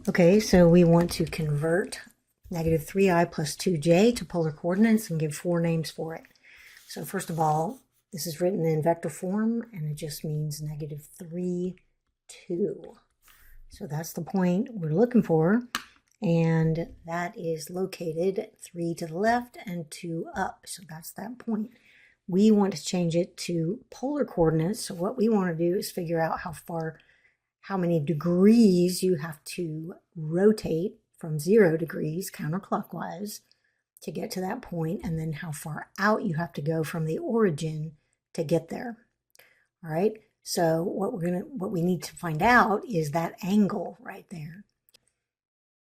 Okay, so we want to convert negative 3i plus 2j to polar coordinates and give 4 names for it. So first of all, this is written in vector form, and it just means negative 3, 2. So that's the point we're looking for, and that is located 3 to the left and 2 up. So that's that point. We want to change it to polar coordinates. So what we want to do is figure out how many degrees you have to rotate from 0 degrees counterclockwise to get to that point, and then how far out you have to go from the origin to get there. All right, so what we need to find out is that angle right there.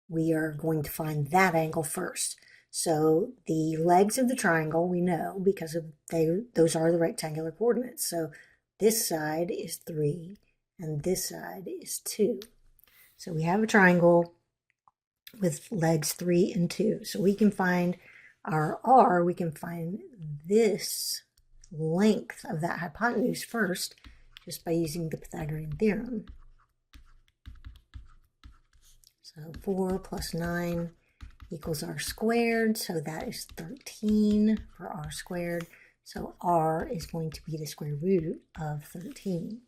We are going to find that angle first. So the legs of the triangle we know because those are the rectangular coordinates. So this side is 3 and this side is 2. So we have a triangle with legs 3 and 2. So we can find our r, we can find this length of that hypotenuse first just by using the Pythagorean theorem. So 4 plus 9 equals r squared, so that is 13 for r squared. So r is going to be the square root of 13.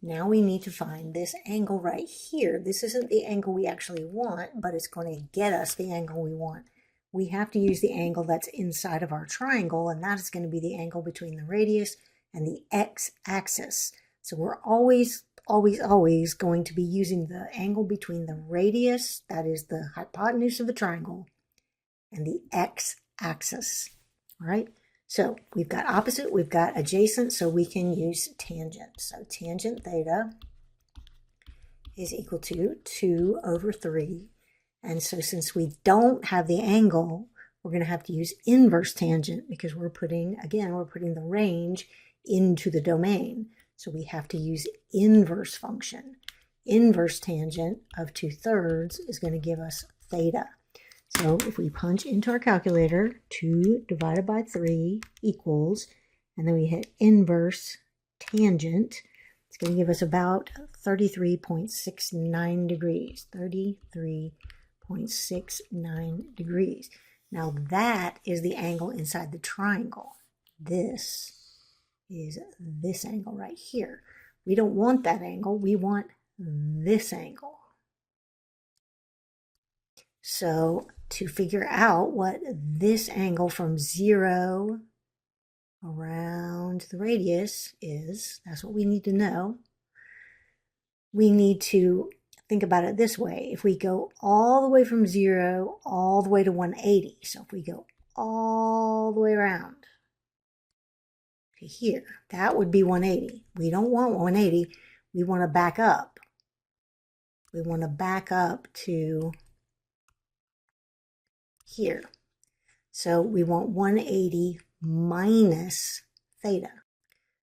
Now we need to find this angle right here. This isn't the angle we actually want, but it's going to get us the angle we want. We have to use the angle that's inside of our triangle, and that is going to be the angle between the radius and the x-axis. So we're always going to be using the angle between the radius, that is the hypotenuse of the triangle, and the x-axis. All right, so we've got opposite, we've got adjacent, so we can use tangent. So tangent theta is equal to 2 over 3. And so since we don't have the angle, we're going to have to use inverse tangent because we're putting the range into the domain. So we have to use inverse function. Inverse tangent of 2/3 is going to give us theta. So if we punch into our calculator, 2 divided by 3 equals, and then we hit inverse tangent, it's going to give us about 33.69 degrees. 33.69 degrees. Now that is the angle inside the triangle. This is this angle right here. We don't want that angle, we want this angle. So to figure out what this angle from 0 around the radius is, that's what we need to know. We need to think about it this way. If we go all the way from 0 all the way to 180, so if we go all the way around to here, that would be 180. We don't want 180. We want to back up. We want to back up to here. So we want 180 minus theta.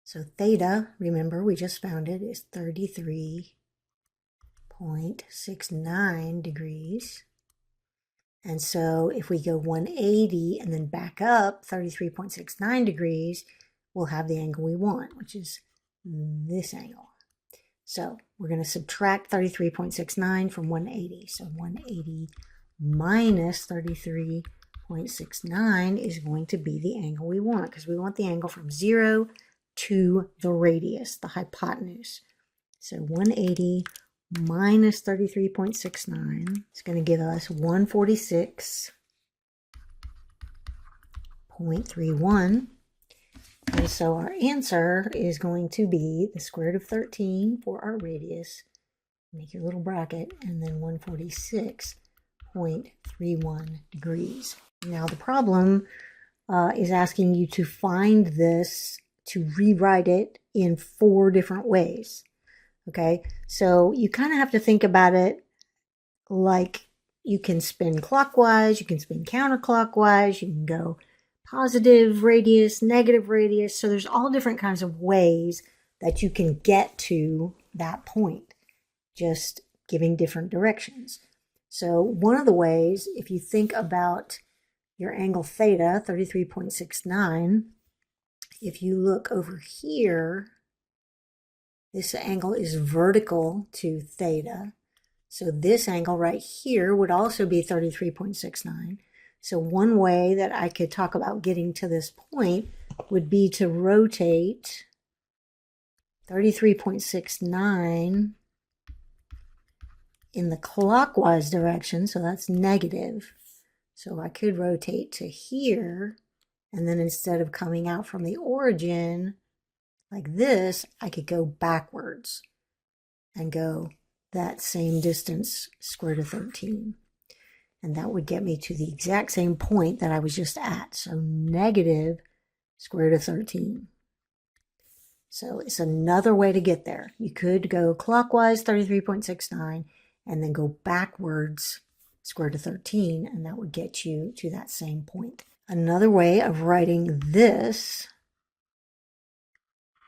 So theta, remember, we just found it, is 33.69 degrees. And so if we go 180 and then back up 33.69 degrees, we'll have the angle we want, which is this angle. So we're going to subtract 33.69 from 180. So 180 minus 33.69 is going to be the angle we want, because we want the angle from 0 to the radius, the hypotenuse. So 180 minus 33.69 is going to give us 146.31. And so our answer is going to be the square root of 13 for our radius. Make your little bracket, and then 146.31 degrees. Now the problem is asking you to find this, to rewrite it in 4 different ways. Okay, so you kind of have to think about it like you can spin clockwise, you can spin counterclockwise, you can go positive radius, negative radius. So there's all different kinds of ways that you can get to that point, just giving different directions. So one of the ways, if you think about your angle theta, 33.69, if you look over here, this angle is vertical to theta. So this angle right here would also be 33.69. So one way that I could talk about getting to this point would be to rotate 33.69 in the clockwise direction, so that's negative. So I could rotate to here, and then instead of coming out from the origin like this, I could go backwards and go that same distance, square root of 13. And that would get me to the exact same point that I was just at. So negative square root of 13. So it's another way to get there. You could go clockwise 33.69 and then go backwards square root of 13, and that would get you to that same point. Another way of writing this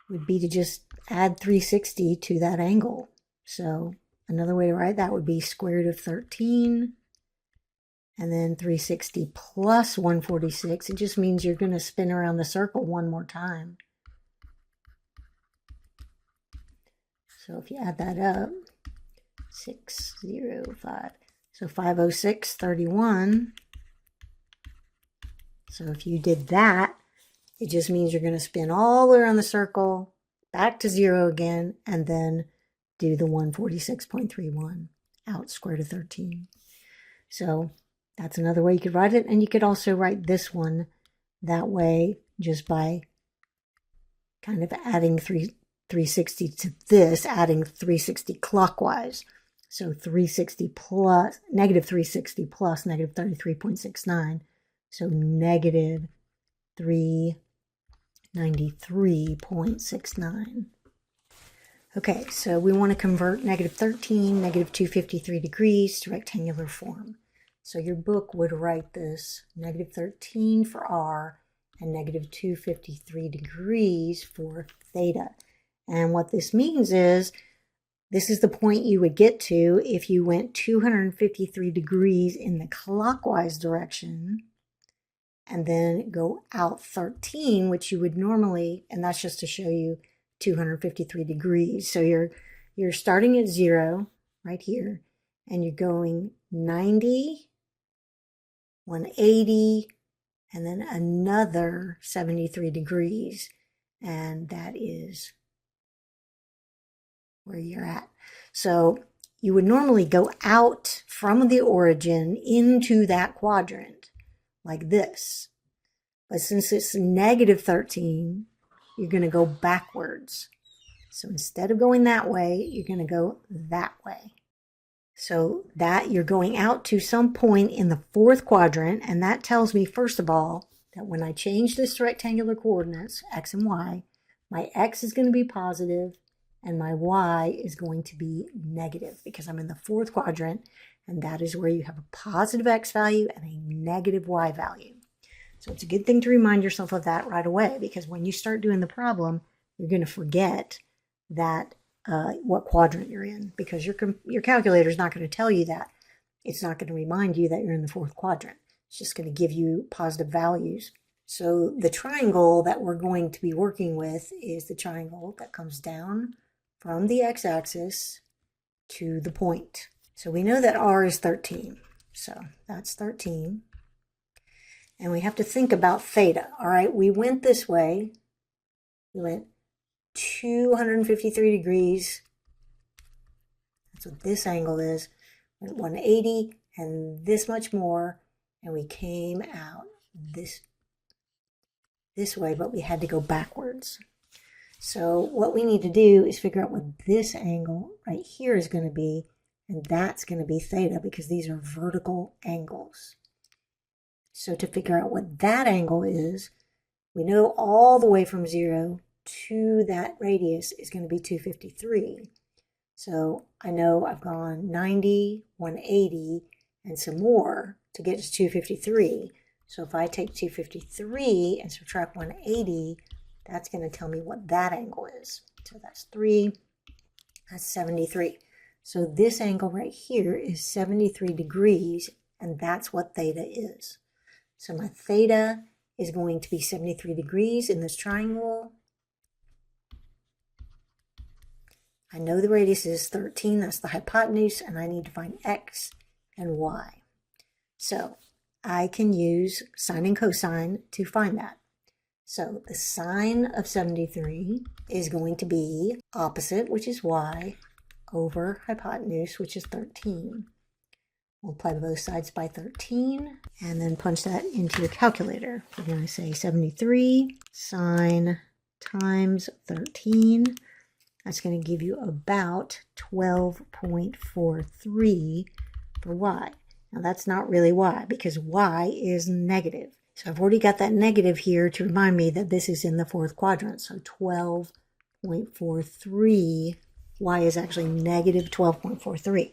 would be to just add 360 to that angle. So another way to write that would be square root of 13 and then 360 plus 146. It just means you're going to spin around the circle one more time. So if you add that up, 605. So 506, 31. So if you did that, it just means you're going to spin all the way around the circle, back to 0 again, and then do the 146.31 out square root of 13. So that's another way you could write it. And you could also write this one that way just by kind of adding 360 to this, adding 360 clockwise. So 360 plus, negative 360 plus negative 33.69. So negative 393.69. Okay, so we want to convert negative 13, negative 253 degrees to rectangular form. So your book would write this negative 13 for R and negative 253 degrees for theta. And what this means is, this is the point you would get to if you went 253 degrees in the clockwise direction and then go out 13, which you would normally, and that's just to show you 253 degrees. So you're starting at 0 right here, and you're going 90, 180, and then another 73 degrees. And that is where you're at. So you would normally go out from the origin into that quadrant like this. But since it's negative 13, you're going to go backwards. So instead of going that way, you're going to go that way. So that you're going out to some point in the fourth quadrant, and that tells me, first of all, that when I change this to rectangular coordinates, x and y, my x is going to be positive, and my y is going to be negative because I'm in the fourth quadrant, and that is where you have a positive x value and a negative y value. So it's a good thing to remind yourself of that right away, because when you start doing the problem, you're going to forget that what quadrant you're in, because your calculator is not going to tell you that. It's not going to remind you that you're in the fourth quadrant. It's just going to give you positive values. So the triangle that we're going to be working with is the triangle that comes down from the x-axis to the point. So we know that R is 13. So that's 13. And we have to think about theta. All right, we went this way. We went 253 degrees. That's what this angle is. Went 180 and this much more. And we came out this way, but we had to go backwards. So what we need to do is figure out what this angle right here is going to be, and that's going to be theta because these are vertical angles. So to figure out what that angle is, we know all the way from 0 to that radius is going to be 253. So I know I've gone 90, 180, and some more to get to 253. So if I take 253 and subtract 180, that's going to tell me what that angle is. So that's 3, that's 73. So this angle right here is 73 degrees, and that's what theta is. So my theta is going to be 73 degrees in this triangle. I know the radius is 13, that's the hypotenuse, and I need to find x and y. So I can use sine and cosine to find that. So the sine of 73 is going to be opposite, which is y, over hypotenuse, which is 13. Multiply both sides by 13, and then punch that into your calculator. We're going to say 73 sine times 13. That's going to give you about 12.43 for y. Now that's not really y, because y is negative. So I've already got that negative here to remind me that this is in the fourth quadrant. So 12.43, y is actually negative 12.43.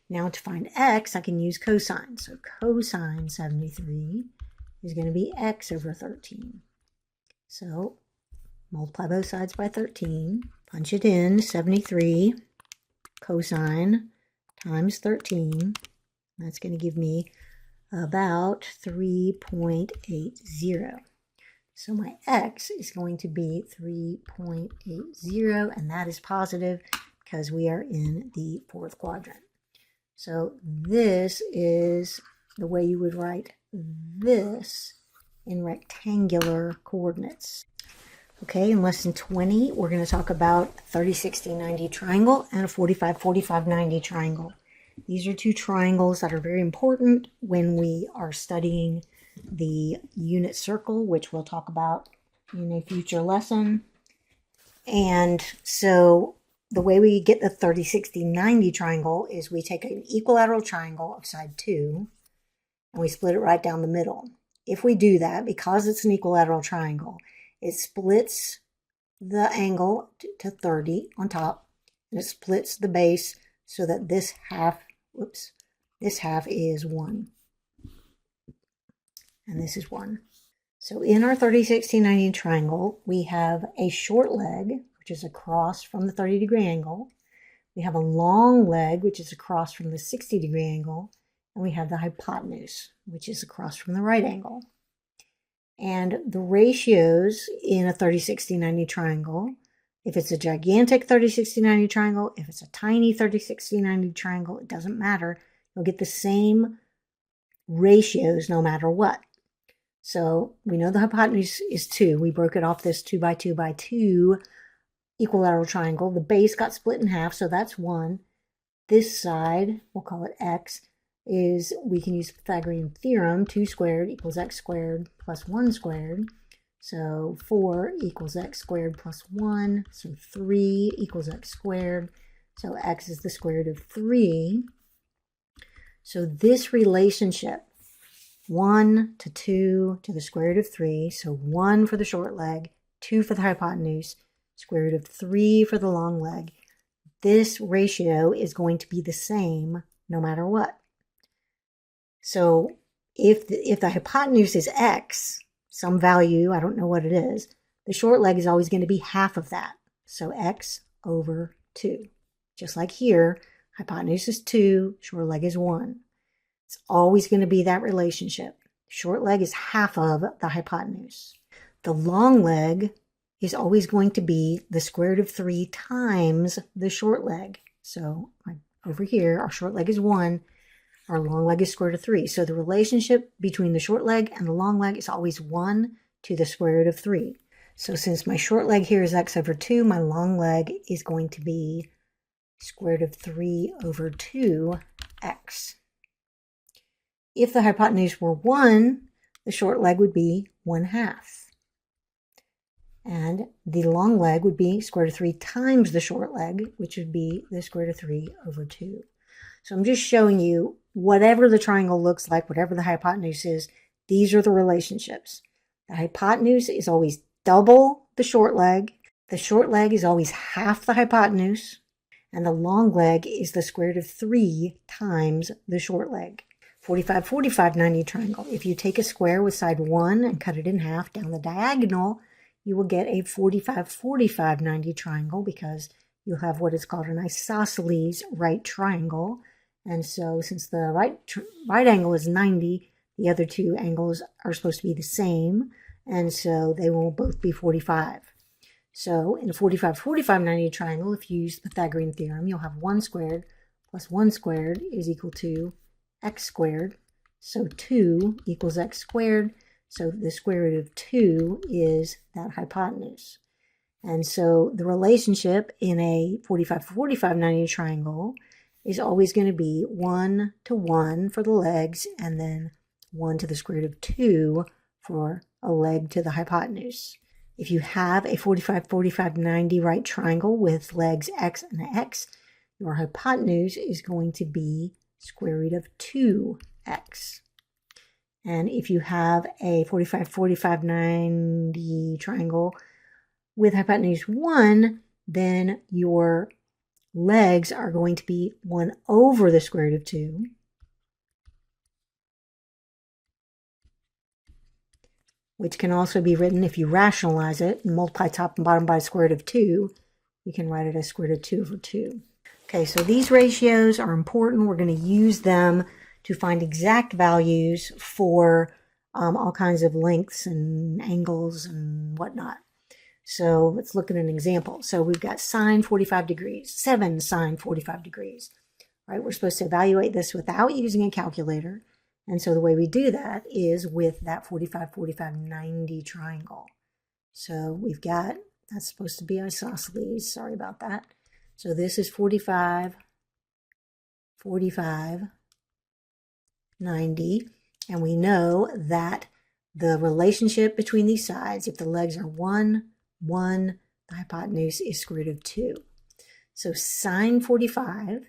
Now to find x, I can use cosine. So cosine 73 is going to be x over 13. So multiply both sides by 13, punch it in, 73 cosine times 13. That's going to give me about 3.80. So my x is going to be 3.80, and that is positive because we are in the fourth quadrant. So this is the way you would write this in rectangular coordinates. Okay, in lesson 20, we're going to talk about a 30, 60, 90 triangle and a 45, 45, 90 triangle. These are two triangles that are very important when we are studying the unit circle, which we'll talk about in a future lesson. And so the way we get the 30, 60, 90 triangle is we take an equilateral triangle of side 2 and we split it right down the middle. If we do that, because it's an equilateral triangle, it splits the angle to 30 on top, and it splits the base so that this half is 1. And this is 1. So in our 30, 60, 90 triangle, we have a short leg, which is across from the 30-degree angle. We have a long leg, which is across from the 60-degree angle. And we have the hypotenuse, which is across from the right angle. And the ratios in a 30, 60, 90 triangle, if it's a gigantic 30, 60, 90 triangle, if it's a tiny 30, 60, 90 triangle, it doesn't matter. You'll get the same ratios no matter what. So we know the hypotenuse is 2. We broke it off this 2 by 2 by 2 equilateral triangle. The base got split in half, so that's 1. This side, we'll call it x, is we can use the Pythagorean theorem. 2 squared equals x squared plus 1 squared. So 4 equals x squared plus 1. So 3 equals x squared. So x is the square root of 3. So this relationship, 1 to 2 to the square root of 3. So 1 for the short leg, 2 for the hypotenuse, square root of 3 for the long leg. This ratio is going to be the same no matter what. So if the hypotenuse is x, some value, I don't know what it is, the short leg is always going to be half of that. So x over 2. Just like here, hypotenuse is 2, short leg is 1. It's always going to be that relationship. Short leg is half of the hypotenuse. The long leg is always going to be the square root of 3 times the short leg. So over here, our short leg is 1. Our long leg is square root of 3. So the relationship between the short leg and the long leg is always 1 to the square root of 3. So since my short leg here is x over 2, my long leg is going to be square root of 3 over 2x. If the hypotenuse were 1, the short leg would be 1/2. And the long leg would be square root of 3 times the short leg, which would be the square root of 3 over 2. So I'm just showing you whatever the triangle looks like, whatever the hypotenuse is, these are the relationships. The hypotenuse is always double the short leg is always half the hypotenuse, and the long leg is the square root of 3 times the short leg. 45, 45, 90 triangle. If you take a square with side 1 and cut it in half down the diagonal, you will get a 45, 45, 90 triangle because you'll have what is called an isosceles right triangle. And so since the right angle is 90, the other two angles are supposed to be the same. And so they will both be 45. So in a 45, 45, 90 triangle, if you use the Pythagorean theorem, you'll have 1 squared plus 1 squared is equal to x squared. So 2 equals x squared. So the square root of 2 is that hypotenuse. And so the relationship in a 45, 45, 90 triangle is always going to be 1 to 1 for the legs, and then 1 to the square root of 2 for a leg to the hypotenuse. If you have a 45, 45, 90 right triangle with legs x and x, your hypotenuse is going to be square root of 2x. And if you have a 45, 45, 90 triangle with hypotenuse 1, then your legs are going to be 1 over the square root of 2. Which can also be written, if you rationalize it, and multiply top and bottom by the square root of 2, you can write it as square root of 2 over 2. Okay, so these ratios are important. We're going to use them to find exact values for all kinds of lengths and angles and whatnot. So let's look at an example. So we've got sine 45 degrees, 7 sine 45 degrees. Right? We're supposed to evaluate this without using a calculator. And so the way we do that is with that 45, 45, 90 triangle. So we've got, that's supposed to be isosceles, sorry about that. So this is 45, 45, 90. And we know that the relationship between these sides, if the legs are 1, 1, the hypotenuse is square root of 2. So sine 45,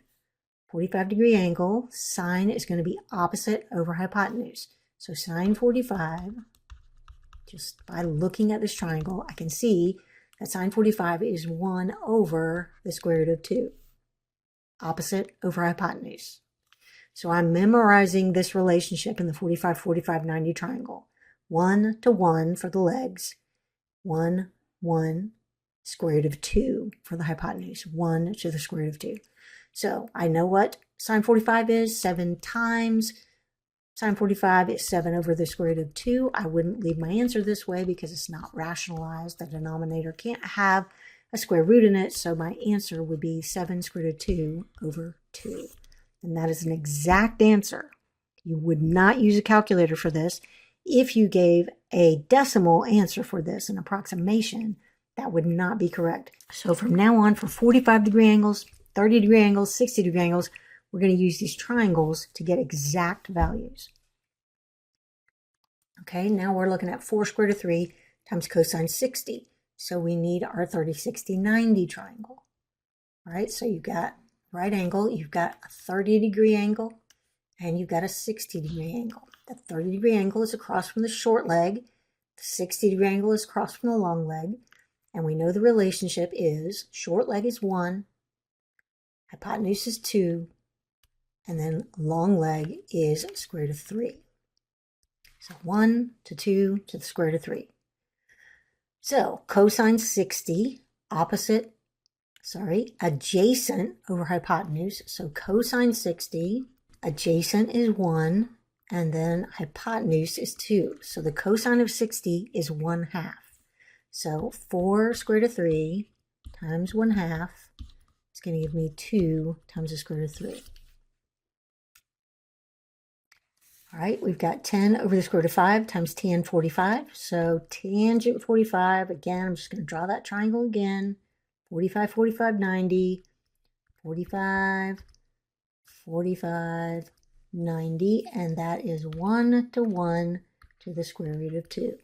45 degree angle, sine is going to be opposite over hypotenuse. So sine 45, just by looking at this triangle, I can see that sine 45 is 1 over the square root of 2. Opposite over hypotenuse. So I'm memorizing this relationship in the 45, 45, 90 triangle. 1 to 1 for the legs. 1, 1, square root of 2 for the hypotenuse. 1 to the square root of 2. So I know what sine 45 is, 7 times sine 45 is 7 over the square root of 2. I wouldn't leave my answer this way because it's not rationalized. The denominator can't have a square root in it, so my answer would be 7 square root of 2 over 2. And that is an exact answer. You would not use a calculator for this. If you gave a decimal answer for this, an approximation, that would not be correct. So from now on, for 45 degree angles, 30 degree angles, 60 degree angles, we're going to use these triangles to get exact values. Okay, now we're looking at 4 square root of 3 times cosine 60. So we need our 30, 60, 90 triangle. All right, so you've got right angle, you've got a 30 degree angle, and you've got a 60 degree angle. The 30 degree angle is across from the short leg. The 60 degree angle is across from the long leg. And we know the relationship is short leg is 1, hypotenuse is 2, and then long leg is square root of 3. So 1 to 2 to the square root of 3. So cosine 60, adjacent over hypotenuse. So cosine 60, adjacent is 1, and then hypotenuse is 2. So the cosine of 60 is 1/2. So 4 square root of 3 times 1/2 is going to give me 2 times the square root of 3. All right, we've got 10 over the square root of 5 times tan 45. So tangent 45, again, I'm just going to draw that triangle again. 45, 45, 90, 45, 45, 90, and that is 1 to 1 to the square root of 2.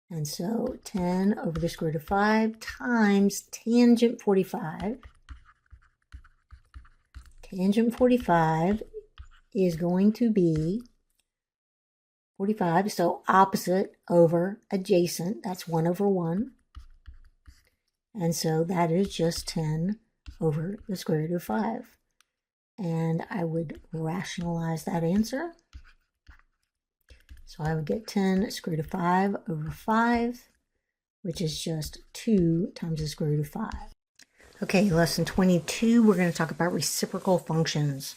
And so 10 over the square root of 5 times tangent 45. Tangent 45 is going to be 45, so opposite over adjacent, that's 1 over 1. And so that is just 10 over the square root of 5. And I would rationalize that answer. So I would get 10 square root of 5 over 5, which is just 2 times the square root of 5. Okay, lesson 22, we're going to talk about reciprocal functions.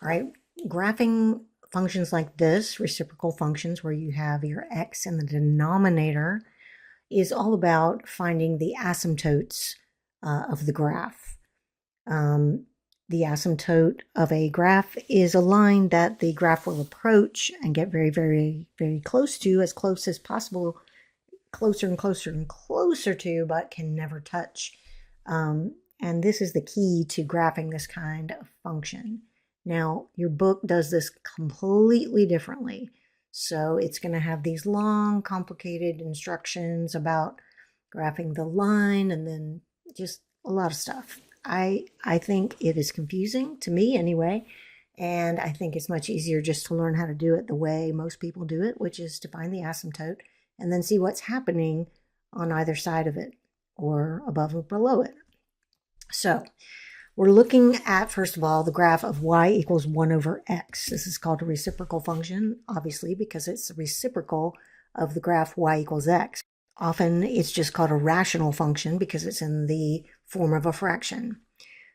All right, graphing functions like this, reciprocal functions where you have your x in the denominator, is all about finding the asymptotes of the graph. The asymptote of a graph is a line that the graph will approach and get very, very, very close to, as close as possible, closer and closer and closer to, but can never touch. And this is the key to graphing this kind of function. Now, your book does this completely differently. So it's going to have these long, complicated instructions about graphing the line and then just a lot of stuff. I think it is confusing, to me anyway, and I think it's much easier just to learn how to do it the way most people do it, which is to find the asymptote and then see what's happening on either side of it or above or below it. So we're looking at, first of all, the graph of y equals 1 over x. This is called a reciprocal function, obviously, because it's the reciprocal of the graph y equals x. Often it's just called a rational function because it's in the form of a fraction.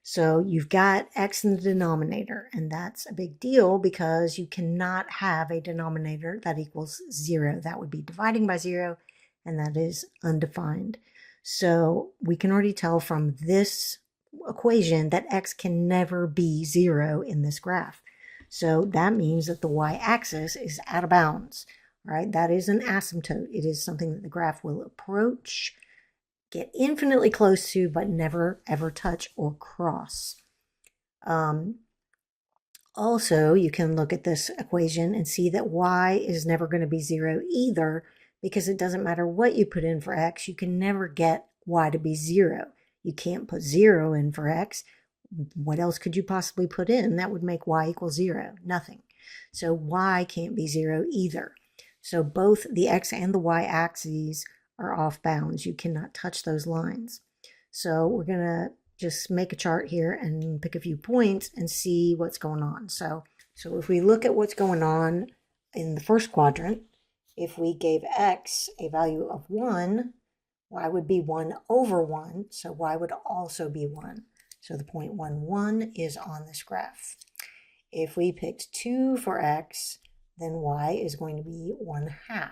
So you've got x in the denominator, and that's a big deal because you cannot have a denominator that equals 0. That would be dividing by 0, and that is undefined. So we can already tell from this equation that x can never be 0 in this graph. So that means that the y-axis is out of bounds, right? That is an asymptote. It is something that the graph will approach, get infinitely close to, but never ever touch or cross. Also, you can look at this equation and see that y is never going to be 0 either, because it doesn't matter what you put in for x, you can never get y to be 0. You can't put 0 in for x. What else could you possibly put in that would make y equal 0? Nothing. So y can't be 0 either. So both the x and the y axes are off bounds. You cannot touch those lines. So we're going to just make a chart here and pick a few points and see what's going on. So if we look at what's going on in the first quadrant, if we gave x a value of 1, y would be 1 over 1, so y would also be 1. So the point 1, 1 is on this graph. If we picked 2 for x, then y is going to be 1/2.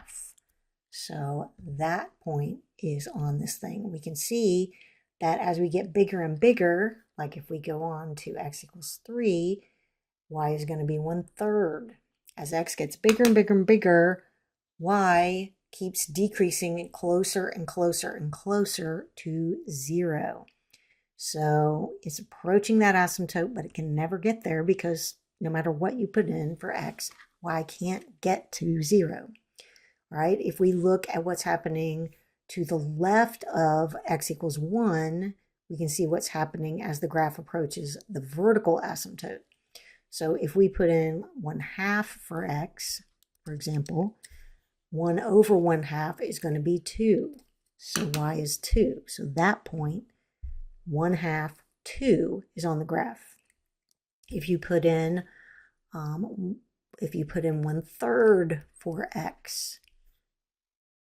So that point is on this thing. We can see that as we get bigger and bigger, like if we go on to x equals 3, y is going to be 1/3. As x gets bigger and bigger and bigger, y keeps decreasing closer and closer and closer to 0. So it's approaching that asymptote, but it can never get there because no matter what you put in for x, y can't get to 0. All right, if we look at what's happening to the left of x equals 1, we can see what's happening as the graph approaches the vertical asymptote. So if we put in 1/2 for x, for example, 1 over 1/2 is going to be 2. So y is 2. So that point, 1/2, 2 is on the graph. If you put in 1/3 for x,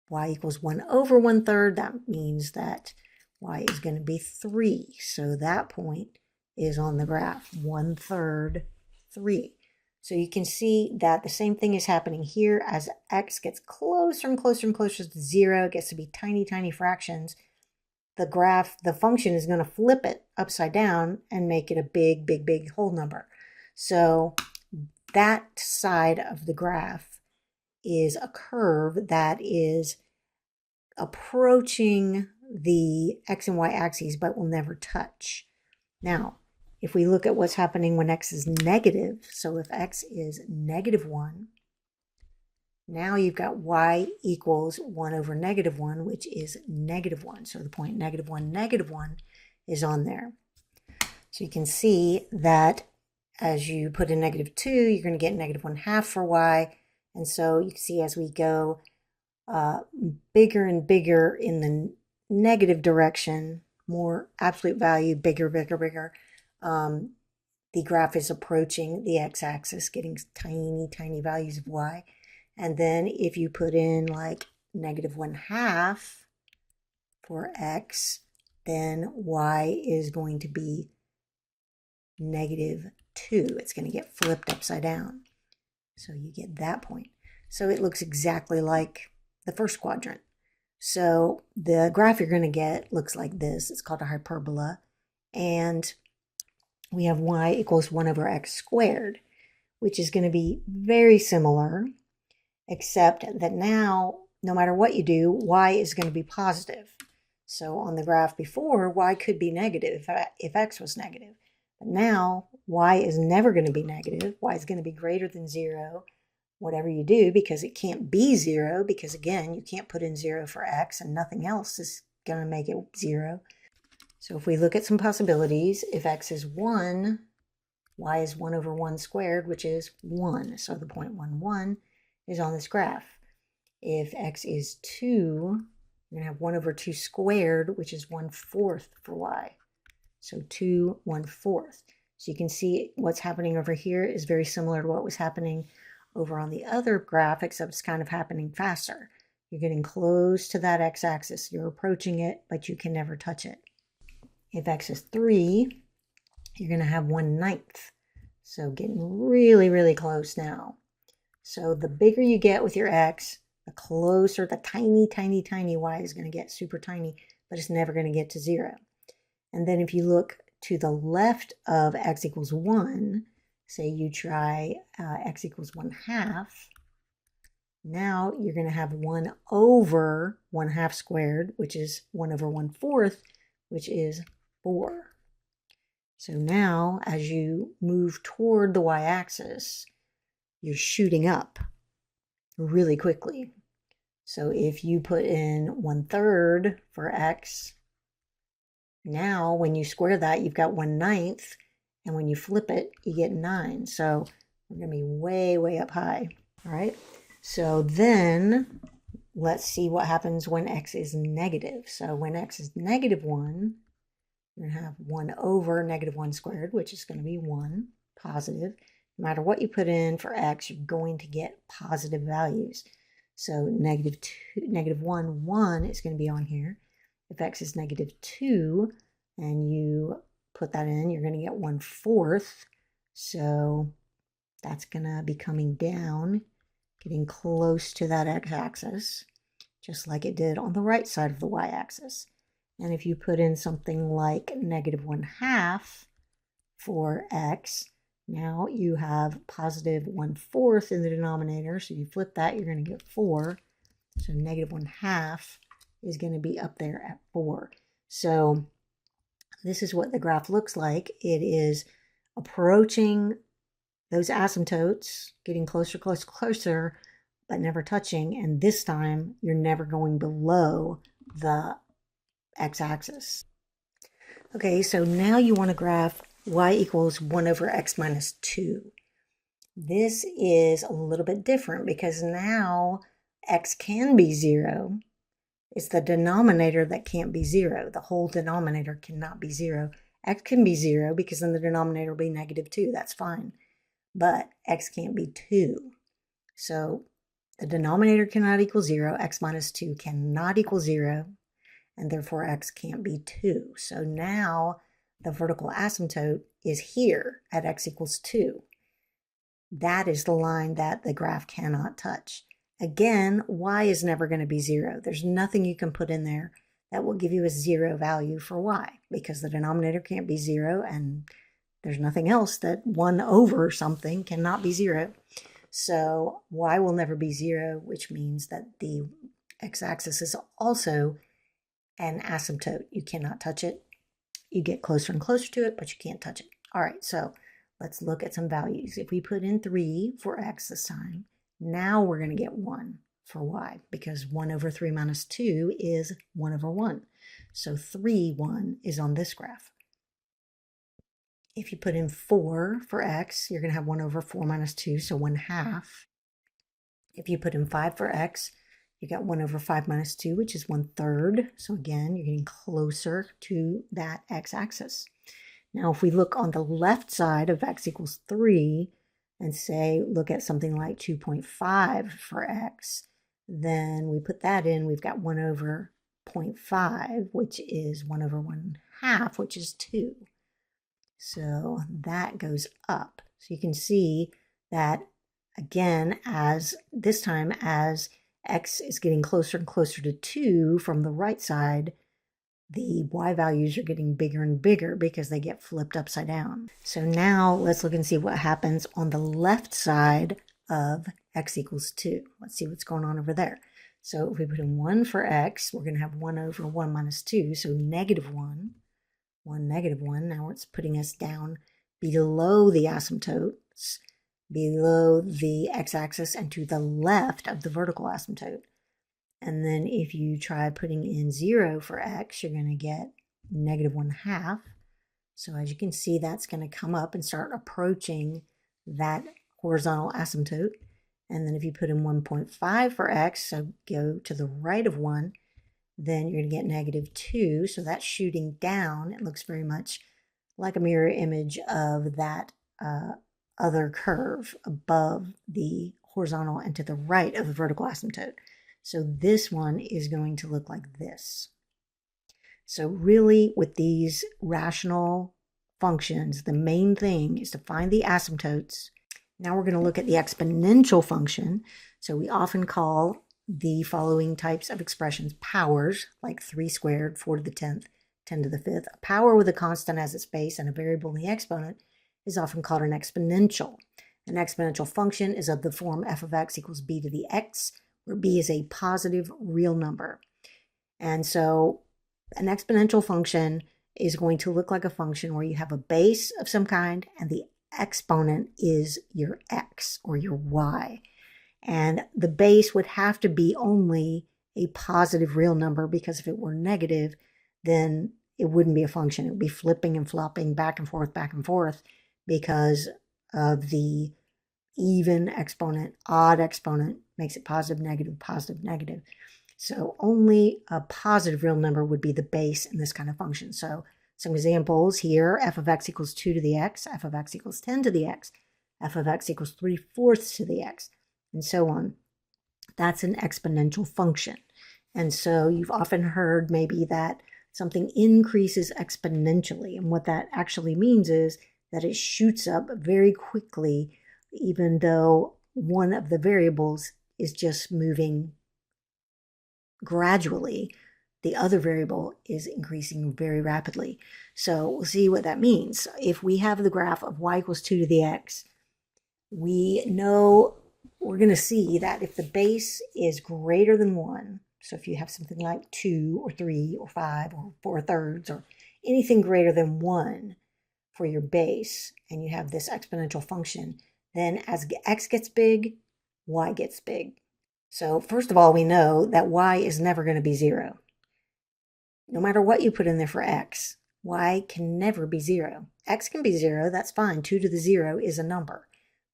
y equals 1 over 1/3, that means that y is going to be 3. So that point is on the graph, 1/3, 3. So you can see that the same thing is happening here as x gets closer and closer and closer to 0, it gets to be tiny, tiny fractions. The graph, the function is going to flip it upside down and make it a big, big, big whole number. So that side of the graph is a curve that is approaching the x and y axes but will never touch. Now, if we look at what's happening when x is negative, so if x is -1, now you've got y equals 1 over -1, which is -1. So the point -1, -1 is on there. So you can see that as you put in -2, you're going to get -1/2 for y. And so you can see as we go bigger and bigger in the negative direction, more absolute value, bigger, bigger, bigger, the graph is approaching the x-axis, getting tiny, tiny values of y. And then if you put in like -1/2 for x, then y is going to be -2. It's going to get flipped upside down. So you get that point. So it looks exactly like the first quadrant. So the graph you're going to get looks like this. It's called a hyperbola. And we have y equals 1 over x squared, which is going to be very similar, except that now, no matter what you do, y is going to be positive. So on the graph before, y could be negative if x was negative. But now, y is never going to be negative. Y is going to be greater than 0, whatever you do, because it can't be 0, because again, you can't put in 0 for x and nothing else is going to make it 0. So if we look at some possibilities, if x is 1, y is 1 over 1 squared, which is 1. So the point 1, 1 is on this graph. If x is 2, you're going to have 1 over 2 squared, which is 1/4 for y. So 2 1/4. So you can see what's happening over here is very similar to what was happening over on the other graph, except it's kind of happening faster. You're getting close to that x-axis. You're approaching it, but you can never touch it. If x is 3, you're going to have 1/9. So getting really, really close now. So the bigger you get with your x, the closer the tiny, tiny, tiny y is going to get, super tiny, but it's never going to get to 0. And then if you look to the left of x equals 1, say you try x equals 1/2, now you're going to have 1 over 1/2 squared, which is 1 over 1/4, which is 4. So now as you move toward the y-axis, you're shooting up really quickly. So if you put in 1/3 for x, now when you square that, you've got 1/9, and when you flip it, you get 9. So we're going to be way, way up high. All right. So then let's see what happens when x is negative. So when x is -1, you're going to have 1 over -1 squared, which is going to be 1, positive. No matter what you put in for x, you're going to get positive values. So -1, 1 is going to be on here. If x is -2 and you put that in, you're going to get 1/4. So that's going to be coming down, getting close to that x-axis, just like it did on the right side of the y-axis. And if you put in something like -1/2 for x, now you have positive 1/4 in the denominator. So you flip that, you're going to get 4. So -1/2 is going to be up there at 4. So this is what the graph looks like. It is approaching those asymptotes, getting closer, closer, closer, but never touching. And this time, you're never going below the x-axis. Okay, so now you want to graph y equals 1 over x minus 2. This is a little bit different because now x can be 0. It's the denominator that can't be 0. The whole denominator cannot be 0. X can be 0 because then the denominator will be -2. That's fine. But x can't be 2. So the denominator cannot equal 0. X minus 2 cannot equal 0. And therefore x can't be 2. So now the vertical asymptote is here at x equals 2. That is the line that the graph cannot touch. Again, y is never going to be 0. There's nothing you can put in there that will give you a 0 value for y because the denominator can't be 0 and there's nothing else that 1 over something cannot be 0. So y will never be 0, which means that the x-axis is also an asymptote. You cannot touch it. You get closer and closer to it, but you can't touch it. All right, so let's look at some values. If we put in 3 for x this time, now we're going to get 1 for y because 1 over 3 minus 2 is 1 over 1. So 3, 1 is on this graph. If you put in 4 for x, you're going to have 1 over 4 minus 2, so 1/2. If you put in 5 for x, you got 1 over 5 minus 2, which is 1/3. So again, you're getting closer to that x-axis. Now, if we look on the left side of x equals 3 and say, look at something like 2.5 for x, then we put that in, we've got 1 over 0.5, which is 1 over 1/2, which is 2. So that goes up. So you can see that, again, as this time as x is getting closer and closer to 2 from the right side, the y values are getting bigger and bigger because they get flipped upside down. So now let's look and see what happens on the left side of x equals 2. Let's see what's going on over there. So if we put in 1 for x, we're going to have 1 over 1 minus 2, so negative 1. 1, negative 1. Now it's putting us down below the asymptotes, below the x-axis, and to the left of the vertical asymptote. And then if you try putting in 0 for x, you're going to get negative 1/2. So as you can see, that's going to come up and start approaching that horizontal asymptote. And then if you put in 1.5 for x, so go to the right of 1, then you're going to get negative 2. So that's shooting down. It looks very much like a mirror image of that other curve above the horizontal and to the right of the vertical asymptote. So this one is going to look like this. So really, with these rational functions, the main thing is to find the asymptotes. Now we're going to look at the exponential function. So we often call the following types of expressions powers, like 3 squared, 4 to the 10th, 10 to the 5th. A power with a constant as its base and a variable in the exponent is often called an exponential. An exponential function is of the form f of x equals b to the x, where b is a positive real number. And so an exponential function is going to look like a function where you have a base of some kind and the exponent is your x or your y. And the base would have to be only a positive real number, because if it were negative, then it wouldn't be a function. It would be flipping and flopping back and forth because of the even exponent, odd exponent makes it positive, negative, positive, negative. So only a positive real number would be the base in this kind of function. So some examples here: f of x equals 2 to the x, f of x equals 10 to the x, f of x equals 3/4 to the x, and so on. That's an exponential function. And so you've often heard maybe that something increases exponentially. And what that actually means is that it shoots up very quickly, even though one of the variables is just moving gradually. The other variable is increasing very rapidly. So we'll see what that means. If we have the graph of y equals 2 to the x, we know we're going to see that if the base is greater than 1, so if you have something like 2 or 3 or 5 or 4/3 or anything greater than 1 for your base, and you have this exponential function, then as x gets big, y gets big. So first of all, we know that y is never going to be 0. No matter what you put in there for x, y can never be 0. X can be 0, that's fine. 2 to the 0 is a number.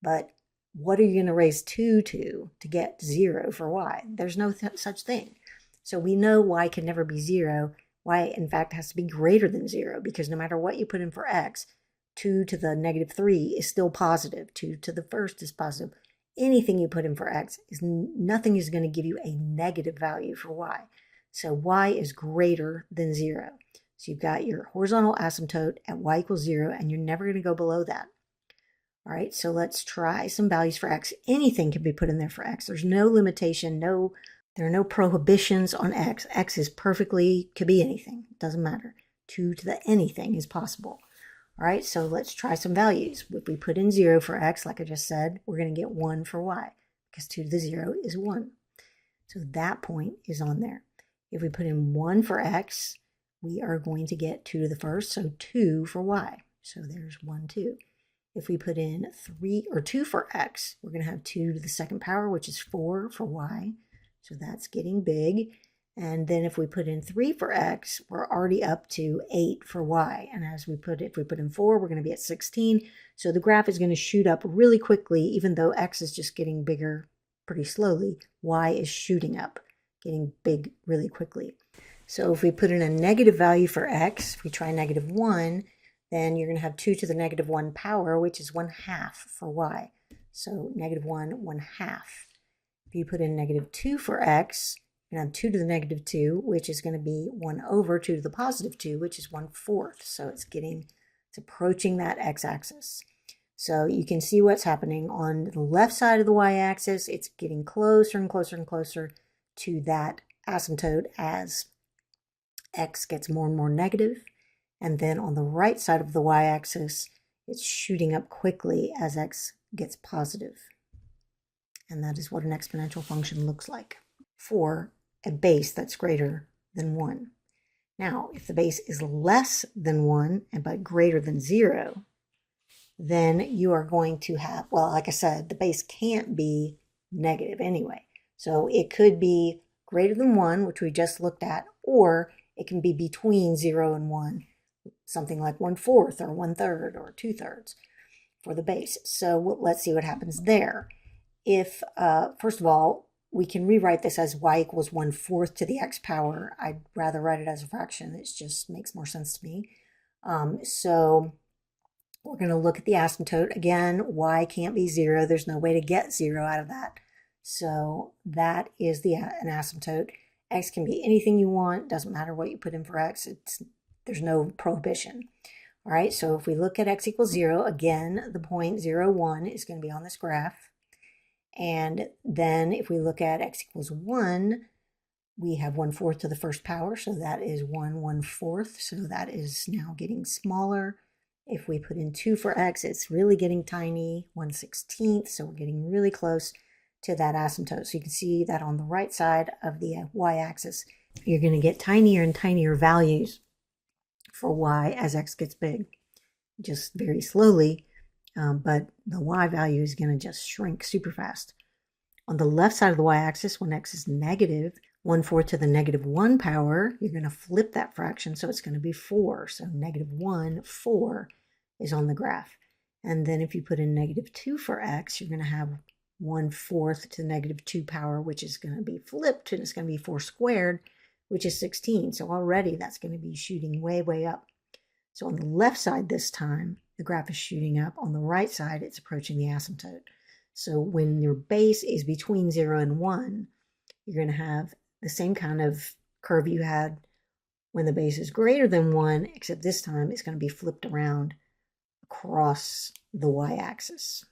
But what are you going to raise 2 to get 0 for y? There's no such thing. So we know y can never be 0. Y, in fact, has to be greater than 0, because no matter what you put in for x, 2 to the negative 3 is still positive. 2 to the first is positive. Anything you put in for x, nothing is going to give you a negative value for y. So y is greater than 0. So you've got your horizontal asymptote at y equals 0, and you're never going to go below that. All right, so let's try some values for x. Anything can be put in there for x. There's no limitation, there are no prohibitions on x. X is perfectly, could be anything. It doesn't matter. 2 to the anything is possible. All right, so let's try some values. If we put in 0 for x, like I just said, we're going to get 1 for y, because 2 to the 0 is 1. So that point is on there. If we put in 1 for x, we are going to get 2 to the first, so 2 for y. So there's 1, 2. If we put in 3 or 2 for x, we're going to have 2 to the second power, which is 4 for y. So that's getting big. And then if we put in 3 for x, we're already up to 8 for y. And if we put in 4, we're going to be at 16. So the graph is going to shoot up really quickly, even though x is just getting bigger pretty slowly. Y is shooting up, getting big really quickly. So if we put in a negative value for x, if we try negative 1, then you're going to have 2 to the negative 1 power, which is 1/2 for y. So negative 1, 1/2. If you put in negative 2 for x, you're going to have 2 to the negative 2, which is going to be 1 over 2 to the positive 2, which is 1/4. So it's approaching that x-axis. So you can see what's happening on the left side of the y-axis. It's getting closer and closer and closer to that asymptote as x gets more and more negative. And then on the right side of the y-axis, it's shooting up quickly as x gets positive. And that is what an exponential function looks like for a base that's greater than 1. Now, if the base is less than 1 but greater than 0, then you are going to have, well, like I said, the base can't be negative anyway. So it could be greater than 1, which we just looked at, or it can be between 0 and 1, something like 1/4 or 1/3 or 2/3 for the base. So let's see what happens there. If, first of all, we can rewrite this as y equals 1/4 to the x power. I'd rather write it as a fraction. It just makes more sense to me. So we're going to look at the asymptote. Again, y can't be 0. There's no way to get 0 out of that. So that is an asymptote. X can be anything you want. Doesn't matter what you put in for x. There's no prohibition. All right, so if we look at x equals 0, again, the point 0, 1 is going to be on this graph. And then if we look at x equals 1, we have 1/4 to the first power, so that is 1/4. So that is now getting smaller. If we put in 2 for x, it's really getting tiny, 1/16. So we're getting really close to that asymptote. So you can see that on the right side of the y-axis, you're going to get tinier and tinier values for y as x gets big, just very slowly. But the y value is going to just shrink super fast. On the left side of the y-axis, when x is negative, 1/4 to the -1 power, you're going to flip that fraction, so it's going to be 4. So -1, 4 is on the graph. And then if you put in -2 for x, you're going to have 1/4 to the -2 power, which is going to be flipped, and it's going to be 4 squared, which is 16. So already that's going to be shooting way, way up. So on the left side this time, the graph is shooting up. On the right side, it's approaching the asymptote. So when your base is between 0 and 1, you're going to have the same kind of curve you had when the base is greater than 1, except this time it's going to be flipped around across the y-axis.